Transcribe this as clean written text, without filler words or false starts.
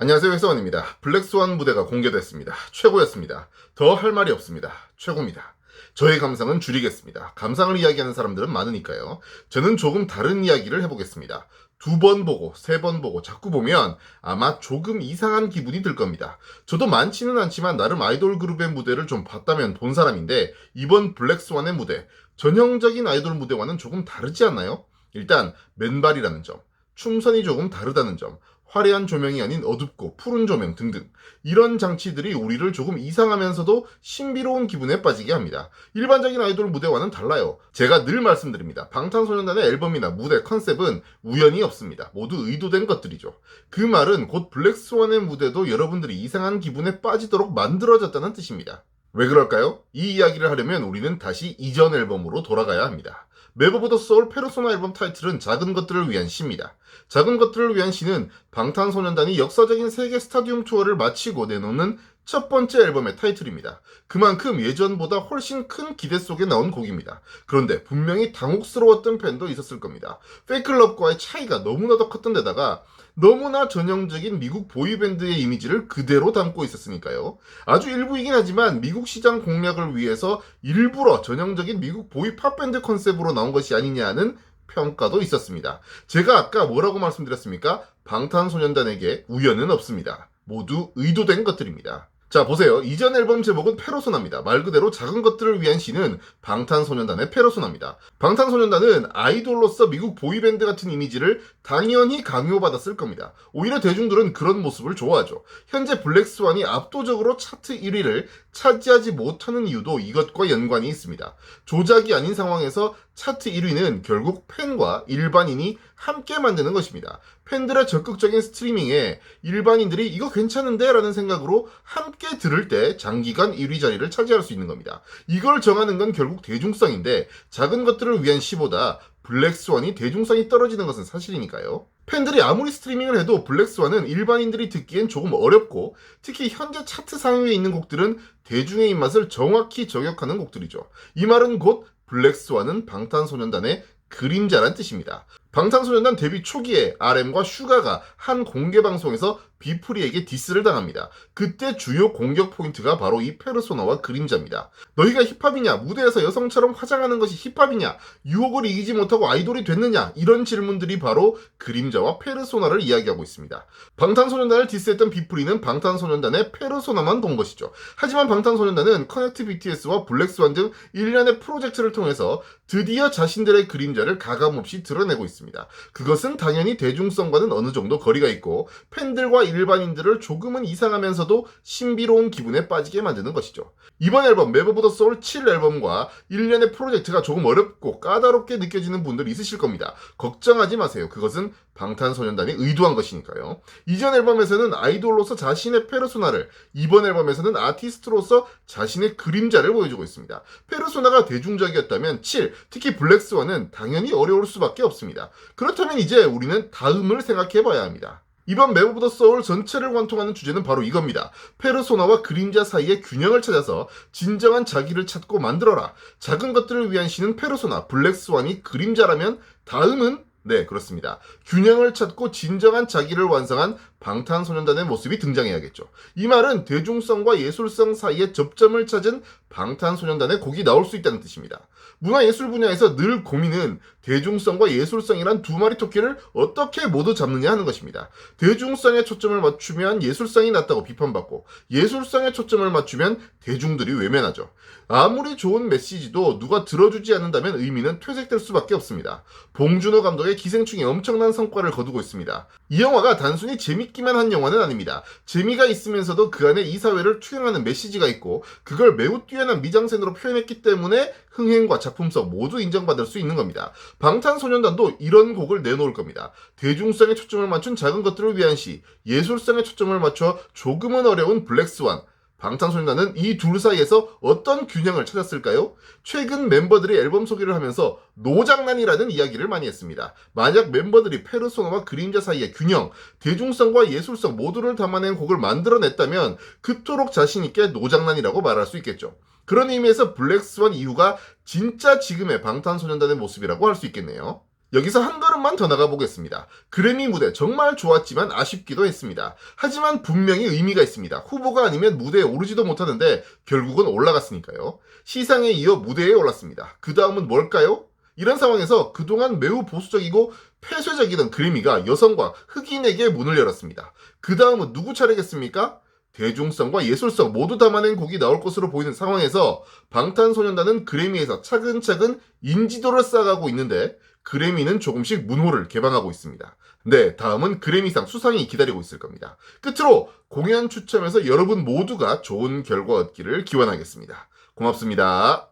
안녕하세요, 회사원입니다. 블랙스완 무대가 공개됐습니다. 최고였습니다. 더 할 말이 없습니다. 최고입니다. 저의 감상은 줄이겠습니다. 감상을 이야기하는 사람들은 많으니까요. 저는 조금 다른 이야기를 해보겠습니다. 2번 보고 3번 보고 자꾸 보면 아마 조금 이상한 기분이 들 겁니다. 저도 많지는 않지만 나름 아이돌 그룹의 무대를 좀 봤다면 본 사람인데 이번 블랙스완의 무대, 전형적인 아이돌 무대와는 조금 다르지 않나요? 일단 맨발이라는 점, 춤선이 조금 다르다는 점, 화려한 조명이 아닌 어둡고 푸른 조명 등등 이런 장치들이 우리를 조금 이상하면서도 신비로운 기분에 빠지게 합니다. 일반적인 아이돌 무대와는 달라요. 제가 늘 말씀드립니다. 방탄소년단의 앨범이나 무대 컨셉은 우연이 없습니다. 모두 의도된 것들이죠. 그 말은 곧 블랙스완의 무대도 여러분들이 이상한 기분에 빠지도록 만들어졌다는 뜻입니다. 왜 그럴까요? 이 이야기를 하려면 우리는 다시 이전 앨범으로 돌아가야 합니다. 메버 오브 더 소울 페르소나 앨범 타이틀은 작은 것들을 위한 시입니다. 작은 것들을 위한 시는 방탄소년단이 역사적인 세계 스타디움 투어를 마치고 내놓는 첫 번째 앨범의 타이틀입니다. 그만큼 예전보다 훨씬 큰 기대 속에 나온 곡입니다. 그런데 분명히 당혹스러웠던 팬도 있었을 겁니다. 페이클럽과의 차이가 너무나도 컸던 데다가 너무나 전형적인 미국 보이밴드의 이미지를 그대로 담고 있었으니까요. 아주 일부이긴 하지만 미국 시장 공략을 위해서 일부러 전형적인 미국 보이 팝밴드 컨셉으로 나온 것이 아니냐는 평가도 있었습니다. 제가 아까 뭐라고 말씀드렸습니까? 방탄소년단에게 우연은 없습니다. 모두 의도된 것들입니다. 자, 보세요. 이전 앨범 제목은 페르소나입니다. 말 그대로 작은 것들을 위한 시는 방탄소년단의 페르소나입니다. 방탄소년단은 아이돌로서 미국 보이밴드 같은 이미지를 당연히 강요받았을 겁니다. 오히려 대중들은 그런 모습을 좋아하죠. 현재 블랙스완이 압도적으로 차트 1위를 차지하지 못하는 이유도 이것과 연관이 있습니다. 조작이 아닌 상황에서 차트 1위는 결국 팬과 일반인이 함께 만드는 것입니다. 팬들의 적극적인 스트리밍에 일반인들이 이거 괜찮은데? 라는 생각으로 함께 들을 때 장기간 1위 자리를 차지할 수 있는 겁니다. 이걸 정하는 건 결국 대중성인데 작은 것들을 위한 시보다 블랙스완이 대중성이 떨어지는 것은 사실이니까요. 팬들이 아무리 스트리밍을 해도 블랙스완은 일반인들이 듣기엔 조금 어렵고 특히 현재 차트 상위에 있는 곡들은 대중의 입맛을 정확히 저격하는 곡들이죠. 이 말은 곧 블랙스완은 방탄소년단의 그림자란 뜻입니다. 방탄소년단 데뷔 초기에 RM과 슈가가 한 공개 방송에서 비프리에게 디스를 당합니다. 그때 주요 공격 포인트가 바로 이 페르소나와 그림자입니다. 너희가 힙합이냐? 무대에서 여성처럼 화장하는 것이 힙합이냐? 유혹을 이기지 못하고 아이돌이 됐느냐? 이런 질문들이 바로 그림자와 페르소나를 이야기하고 있습니다. 방탄소년단을 디스했던 비프리는 방탄소년단의 페르소나만 본 것이죠. 하지만 방탄소년단은 커넥트 BTS와 블랙스완 등 일련의 프로젝트를 통해서 드디어 자신들의 그림자를 가감없이 드러내고 있습니다. 그것은 당연히 대중성과는 어느 정도 거리가 있고 팬들과 일반인들을 조금은 이상하면서도 신비로운 기분에 빠지게 만드는 것이죠. 이번 앨범 메버 오브 더 소울 7 앨범과 일련의 프로젝트가 조금 어렵고 까다롭게 느껴지는 분들이 있으실 겁니다. 걱정하지 마세요. 그것은 방탄소년단이 의도한 것이니까요. 이전 앨범에서는 아이돌로서 자신의 페르소나를, 이번 앨범에서는 아티스트로서 자신의 그림자를 보여주고 있습니다. 페르소나가 대중적이었다면 7, 특히 블랙스완은 당연히 어려울 수밖에 없습니다. 그렇다면 이제 우리는 다음을 생각해봐야 합니다. 이번 메버 오브 더 소울 전체를 관통하는 주제는 바로 이겁니다. 페르소나와 그림자 사이의 균형을 찾아서 진정한 자기를 찾고 만들어라. 작은 것들을 위한 시는 페르소나, 블랙스완이 그림자라면 다음은 네, 그렇습니다. 균형을 찾고 진정한 자기를 완성한 방탄소년단의 모습이 등장해야겠죠. 이 말은 대중성과 예술성 사이의 접점을 찾은 방탄소년단의 곡이 나올 수 있다는 뜻입니다. 문화예술 분야에서 늘 고민은 대중성과 예술성이란 두 마리 토끼를 어떻게 모두 잡느냐 하는 것입니다. 대중성에 초점을 맞추면 예술성이 낮다고 비판받고 예술성에 초점을 맞추면 대중들이 외면하죠. 아무리 좋은 메시지도 누가 들어주지 않는다면 의미는 퇴색될 수밖에 없습니다. 봉준호 감독의 기생충이 엄청난 성과를 거두고 있습니다. 이 영화가 단순히 재밌기만 한 영화는 아닙니다. 재미가 있으면서도 그 안에 이 사회를 투영하는 메시지가 있고 그걸 매우 뛰어난 미장센으로 표현했기 때문에 흥행과 작품성 모두 인정받을 수 있는 겁니다. 방탄소년단도 이런 곡을 내놓을 겁니다. 대중성에 초점을 맞춘 작은 것들을 위한 시, 예술성에 초점을 맞춰 조금은 어려운 블랙스완, 방탄소년단은 이 둘 사이에서 어떤 균형을 찾았을까요? 최근 멤버들이 앨범 소개를 하면서 노장난이라는 이야기를 많이 했습니다. 만약 멤버들이 페르소나와 그림자 사이의 균형, 대중성과 예술성 모두를 담아낸 곡을 만들어냈다면 그토록 자신있게 노장난이라고 말할 수 있겠죠. 그런 의미에서 블랙스완 이후가 진짜 지금의 방탄소년단의 모습이라고 할 수 있겠네요. 여기서 한 걸음만 더 나가 보겠습니다. 그래미 무대 정말 좋았지만 아쉽기도 했습니다. 하지만 분명히 의미가 있습니다. 후보가 아니면 무대에 오르지도 못하는데 결국은 올라갔으니까요. 시상에 이어 무대에 올랐습니다. 그 다음은 뭘까요? 이런 상황에서 그동안 매우 보수적이고 폐쇄적이던 그래미가 여성과 흑인에게 문을 열었습니다. 그 다음은 누구 차례겠습니까? 대중성과 예술성 모두 담아낸 곡이 나올 것으로 보이는 상황에서 방탄소년단은 그래미에서 차근차근 인지도를 쌓아가고 있는데 그래미는 조금씩 문호를 개방하고 있습니다. 네, 다음은 그래미상 수상이 기다리고 있을 겁니다. 끝으로 공연 추첨에서 여러분 모두가 좋은 결과 얻기를 기원하겠습니다. 고맙습니다.